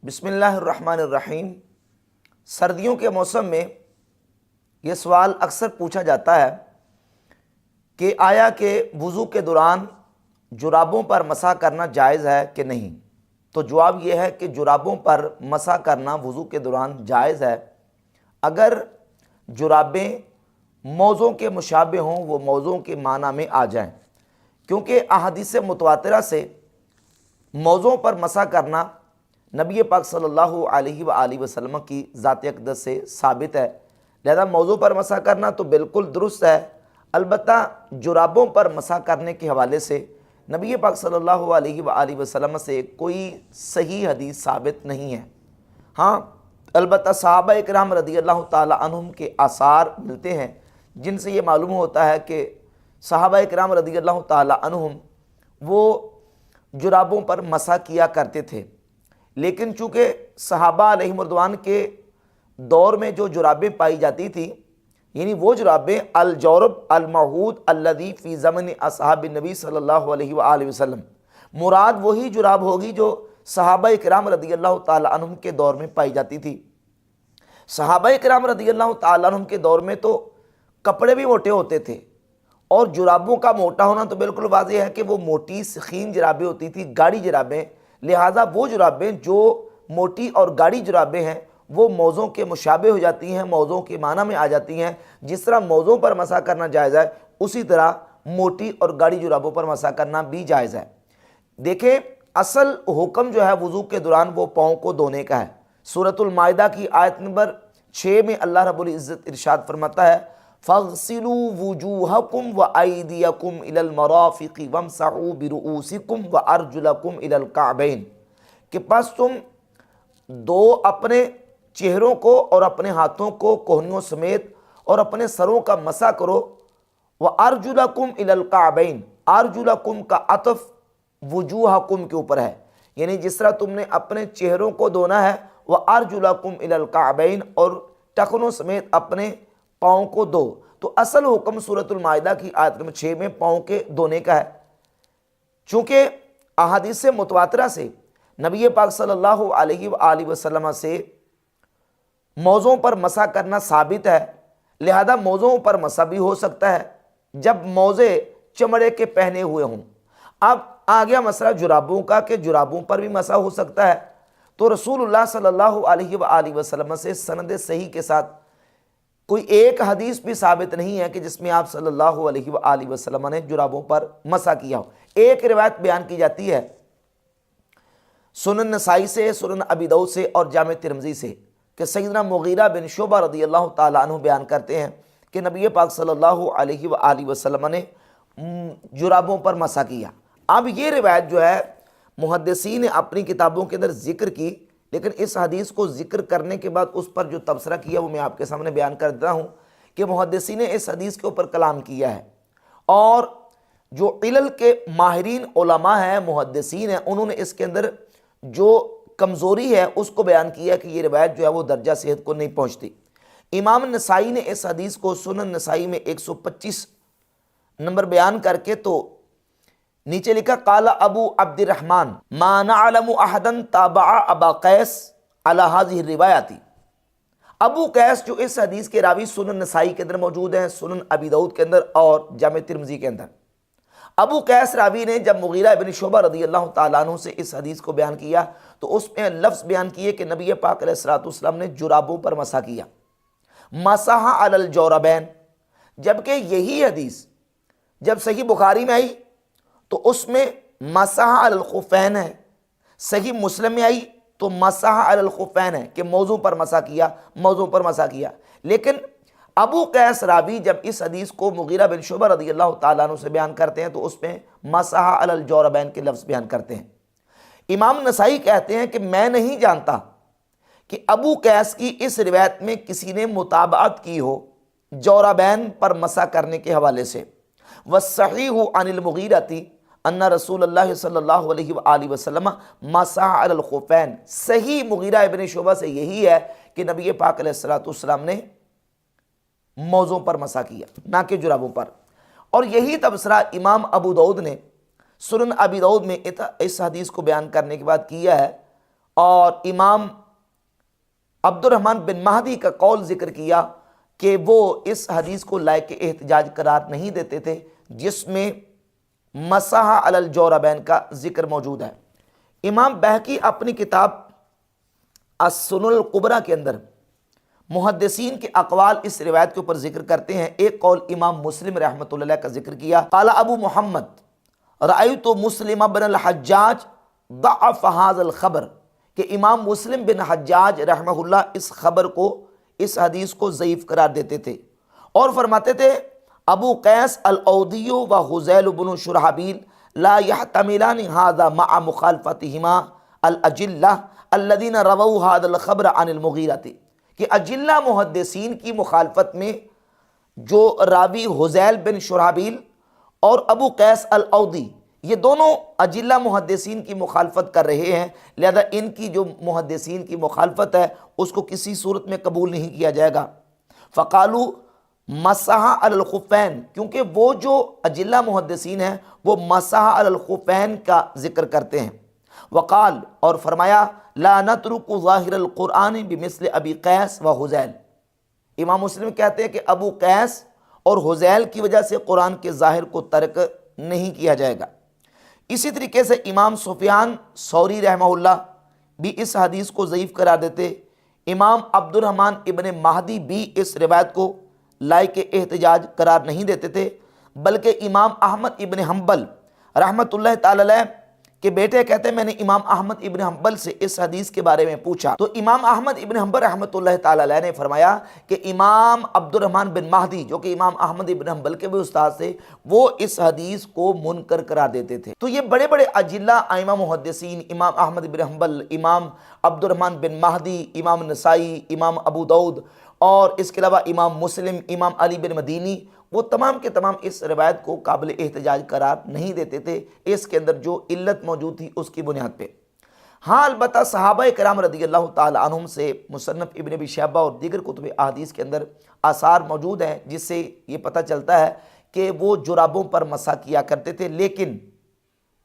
بسم اللہ الرحمن الرحیم۔ سردیوں کے موسم میں یہ سوال اکثر پوچھا جاتا ہے کہ آیا کہ وضو کے دوران جرابوں پر مسح کرنا جائز ہے کہ نہیں؟ تو جواب یہ ہے کہ جرابوں پر مسح کرنا وضو کے دوران جائز ہے اگر جرابیں موضوع کے مشابہ ہوں، وہ موضوع کے معنی میں آ جائیں، کیونکہ احادیث متواترہ سے موضوع پر مسح کرنا نبی پاک صلی اللہ علیہ وآلہ وسلم کی ذات اقدس سے ثابت ہے، لہذا موضوع پر مسح کرنا تو بالکل درست ہے۔ البتہ جرابوں پر مسح کرنے کے حوالے سے نبی پاک صلی اللہ علیہ وآلہ وسلم سے کوئی صحیح حدیث ثابت نہیں ہے۔ ہاں البتہ صحابہ اکرام رضی اللہ تعالی عنہم کے آثار ملتے ہیں جن سے یہ معلوم ہوتا ہے کہ صحابہ اکرام رضی اللہ تعالی عنہم وہ جرابوں پر مسح کیا کرتے تھے، لیکن چونکہ صحابہ علیہم رضوان کے دور میں جو جرابیں پائی جاتی تھیں، یعنی وہ جرابیں الجورب المعہود الذی فی زمن اصحاب النبی صلی اللہ علیہ وآلہ وسلم، مراد وہی جراب ہوگی جو صحابہ اکرام رضی اللہ تعالی عنہم کے دور میں پائی جاتی تھی۔ صحابہ اکرام رضی اللہ تعالی عنہم کے دور میں تو کپڑے بھی موٹے ہوتے تھے، اور جرابوں کا موٹا ہونا تو بالکل واضح ہے کہ وہ موٹی سخین جرابیں ہوتی تھی، گاڑی جرابیں، لہٰذا وہ جرابیں جو موٹی اور گاڑی جرابیں ہیں وہ موضوع کے مشابہ ہو جاتی ہیں، موضوع کے معنی میں آ جاتی ہیں۔ جس طرح موضوع پر مسح کرنا جائز ہے، اسی طرح موٹی اور گاڑی جرابوں پر مسح کرنا بھی جائز ہے۔ دیکھیں اصل حکم جو ہے وضو کے دوران وہ پاؤں کو دھونے کا ہے۔ سورۃ المائدہ کی آیت نمبر 6 میں اللہ رب العزت ارشاد فرماتا ہے فَاغْسِلُوا وُجُوهَكُمْ وَأَيْدِيَكُمْ إِلَى الْمَرَافِقِ وَامْسَحُوا بِرُؤُوسِكُمْ وَأَرْجُلَكُمْ إِلَى الْكَعْبَيْنِ کہ پس تم دو اپنے چہروں کو اور اپنے ہاتھوں کو کوہنیوں سمیت اور اپنے سروں کا مسح کرو۔ وَأَرْجُلَكُمْ إِلَى الْكَعْبَيْنِ، أَرْجُلَكُمْ کا عطف وجوہکم کے اوپر ہے، یعنی جس طرح تم نے اپنے چہروں کو دھونا ہے وَأَرْجُلَكُمْ إِلَى الْكَعْبَيْنِ، اور ٹخنوں سمیت اپنے پاؤں کو دو۔ تو اصل حکم سورۃ المائدہ کی آیت نمبر 6 میں پاؤں کے دھونے کا ہے۔ چونکہ احادیث متواترہ سے نبی پاک صلی اللہ علیہ وآلہ وسلم سے موضوع پر مسح کرنا ثابت ہے، لہذا موضوع پر مسح بھی ہو سکتا ہے جب موزے چمڑے کے پہنے ہوئے ہوں۔ اب آ گیا مسئلہ جرابوں کا کہ جرابوں پر بھی مسح ہو سکتا ہے، تو رسول اللہ صلی اللہ علیہ وآلہ وسلم سے سند صحیح کے ساتھ کوئی ایک حدیث بھی ثابت نہیں ہے کہ جس میں آپ صلی اللہ علیہ وآلہ وسلم نے جرابوں پر مسح کیا ہو۔ ایک روایت بیان کی جاتی ہے سنن نسائی سے، سنن ابی داؤد سے اور جامع ترمذی سے، کہ سیدنا مغیرہ بن شعبہ رضی اللہ تعالی عنہ بیان کرتے ہیں کہ نبی پاک صلی اللہ علیہ وآلہ وسلم نے جرابوں پر مسح کیا۔ اب یہ روایت جو ہے محدثین نے اپنی کتابوں کے اندر ذکر کی، لیکن اس حدیث کو ذکر کرنے کے بعد اس پر جو تبصرہ کیا وہ میں آپ کے سامنے بیان کر دیتا ہوں کہ محدثین نے اس حدیث کے اوپر کلام کیا ہے، اور جو علل کے ماہرین علماء ہیں، محدثین ہیں، انہوں نے اس کے اندر جو کمزوری ہے اس کو بیان کیا کہ یہ روایت جو ہے وہ درجہ صحت کو نہیں پہنچتی۔ امام نسائی نے اس حدیث کو سنن نسائی میں 125 نمبر بیان کر کے تو نیچے لکھا قال ابو عبد الرحمن ما نعلم احدا تابع ابا قیس علی هذه الروایات۔ ابو قیس جو اس حدیث کے راوی سنن نسائی کے اندر موجود ہیں، سنن ابی داؤد کے اندر اور جامع ترمذی کے اندر، ابو قیس راوی نے جب مغیرہ بن شعبہ رضی اللہ تعالیٰ عنہ سے اس حدیث کو بیان کیا تو اس میں لفظ بیان کیے کہ نبی پاک علیہ الصلوۃ والسلام نے جرابوں پر مسح کیا، مسح علی الجوربین، جبکہ یہی حدیث جب صحیح بخاری میں آئی تو اس میں مسح علی الخفین ہے، صحیح مسلم میں آئی تو مسح علی الخفین ہے کہ موضوع پر مسح کیا، موضوع پر مسح کیا۔ لیکن ابو قیس راوی جب اس حدیث کو مغیرہ بن شعبہ رضی اللہ تعالیٰ عنہ سے بیان کرتے ہیں تو اس میں مسح علی الجوربین کے لفظ بیان کرتے ہیں۔ امام نسائی کہتے ہیں کہ میں نہیں جانتا کہ ابو قیس کی اس روایت میں کسی نے متابعت کی ہو جوربین پر مسح کرنے کے حوالے سے۔ وَالصَّحِيحُ عَنِ الْمُغِيرَةِ ان رسول اللہ صلی اللہ علیہ وآلہ وسلم مسح علی الخفین، صحیح مغیرہ ابن شعبہ سے یہی ہے کہ نبی پاک علیہ الصلوۃ والسلام نے موضوع پر مسح کیا، نہ کہ جرابوں پر۔ اور یہی تبصرہ امام ابو داؤد نے سنن ابی داؤد میں اس حدیث کو بیان کرنے کے بعد کیا ہے، اور امام عبد الرحمن بن مہدی کا قول ذکر کیا کہ وہ اس حدیث کو لائق احتجاج قرار نہیں دیتے تھے جس میں مسح علی الجوربین کا ذکر موجود ہے۔ امام بہقی اپنی کتاب السنن الکبریٰ کے اندر محدثین کے اقوال اس روایت کے اوپر ذکر کرتے ہیں۔ ایک قول امام مسلم رحمۃ اللہ علیہ کا ذکر کیا، قال ابو محمد رأیت مسلم بن الحجاج ضعف هذا الخبر، کہ امام مسلم بن حجاج رحمہ اللہ اس خبر کو، اس حدیث کو ضعیف قرار دیتے تھے اور فرماتے تھے ابو قیس الاودی و حذیل بن شرحبیل لا يحتملان هذا مع مخالفتهما الاجلہ الذين رووا هذا الخبر عن المغیرہ، کہ اجلہ محدثین کی مخالفت میں جو راوی حذیل بن شرحبیل اور ابو قیس الاودی، یہ دونوں اجلہ محدثین کی مخالفت کر رہے ہیں، لہذا ان کی جو محدثین کی مخالفت ہے اس کو کسی صورت میں قبول نہیں کیا جائے گا۔ فقالو مسح علی الخفین، کیونکہ وہ جو اجلہ محدثین ہیں وہ مسح علی الخفین کا ذکر کرتے ہیں۔ وقال، اور فرمایا لا نترک ظاہر القرآن بمثل ابی قیس و حذیل، امام مسلم کہتے ہیں کہ ابو قیس اور حذیل کی وجہ سے قرآن کے ظاہر کو ترک نہیں کیا جائے گا۔ اسی طریقے سے امام سفیان ثوری رحمہ اللہ بھی اس حدیث کو ضعیف قرار دیتے، امام عبد الرحمن ابن مہدی بھی اس روایت کو لائق احتجاج قرار نہیں دیتے تھے، بلکہ امام احمد ابن حنبل رحمۃ اللہ تعالی علیہ کے بیٹے کہتے ہیں میں نے امام احمد ابن حنبل سے اس حدیث کے بارے میں پوچھا تو امام احمد ابن حنبل رحمۃ اللہ تعالی علیہ نے فرمایا کہ امام عبد الرحمن بن مہدی، جو کہ امام احمد ابن حنبل کے بھی استاد تھے، وہ اس حدیث کو منکر قرار دیتے تھے۔ تو یہ بڑے بڑے اجلہ ائمہ محدثین، امام احمد ابن حنبل، امام عبد الرحمن بن مہدی، امام نسائی، امام ابو داؤد اور اس کے علاوہ امام مسلم، امام علی بن مدینی، وہ تمام کے تمام اس روایت کو قابل احتجاج قرار نہیں دیتے تھے، اس کے اندر جو علت موجود تھی اس کی بنیاد پہ۔ ہاں البتہ صحابہ کرام رضی اللہ تعالی عنہم سے مصنف ابن ابی شیبہ اور دیگر کتب احادیث کے اندر آثار موجود ہیں جس سے یہ پتہ چلتا ہے کہ وہ جرابوں پر مسح کیا کرتے تھے، لیکن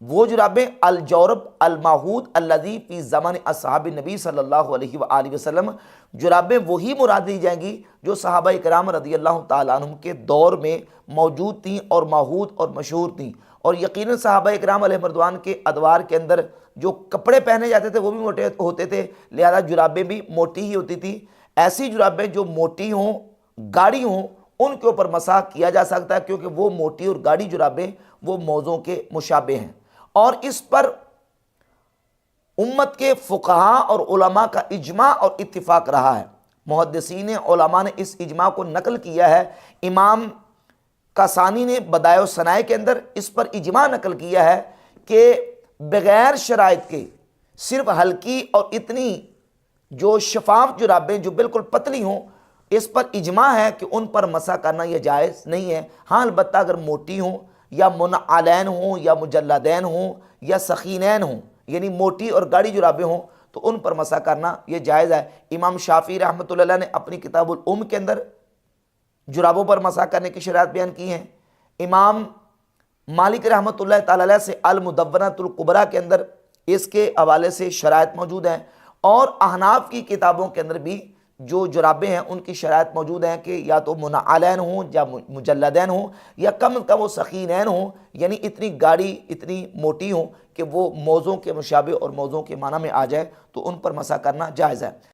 وہ جرابیں الجورب المعہود الذی فی زمان اصحاب نبی صلی اللہ علیہ وآلہ وسلم، جرابیں وہی مراد لی جائیں گی جو صحابہ کرام رضی اللہ تعالیٰ عنہم کے دور میں موجود تھیں اور معہود اور مشہور تھیں، اور یقیناً صحابہ کرام علیہ رضوان کے ادوار کے اندر جو کپڑے پہنے جاتے تھے وہ بھی موٹے ہوتے تھے، لہذا جرابیں بھی موٹی ہی ہوتی تھی۔ ایسی جرابیں جو موٹی ہوں، گاڑی ہوں، ان کے اوپر مسح کیا جا سکتا ہے، کیونکہ وہ موٹی اور گاڑی جرابیں وہ موزوں کے مشابہ ہیں، اور اس پر امت کے فقہاء اور علماء کا اجماع اور اتفاق رہا ہے۔ محدثین علماء نے اس اجماع کو نقل کیا ہے، امام کاسانی نے بدائع الصنائع کے اندر اس پر اجماع نقل کیا ہے کہ بغیر شرائط کے صرف ہلکی اور اتنی جو شفاف جرابیں جو بالکل پتلی ہوں، اس پر اجماع ہے کہ ان پر مسح کرنا یہ جائز نہیں ہے۔ ہاں البتہ اگر موٹی ہوں یا منعلین ہوں یا مجلدین ہوں یا سخینین ہوں، یعنی موٹی اور گاڑی جرابیں ہوں، تو ان پر مسح کرنا یہ جائز ہے۔ امام شافعی رحمۃ اللہ علیہ نے اپنی کتاب الام کے اندر جرابوں پر مسح کرنے کی شرائط بیان کی ہیں۔ امام مالک رحمۃ اللہ تعالی علیہ سے المدونۃ الکبریٰ کے اندر اس کے حوالے سے شرائط موجود ہیں، اور احناف کی کتابوں کے اندر بھی جو جرابیں ہیں ان کی شرائط موجود ہیں کہ یا تو منعلین ہوں یا مجلدین ہوں یا کم از کم وہ سخینین ہوں، یعنی اتنی گاڑی اتنی موٹی ہوں کہ وہ موزوں کے مشابہ اور موزوں کے معنی میں آ جائے، تو ان پر مسح کرنا جائز ہے۔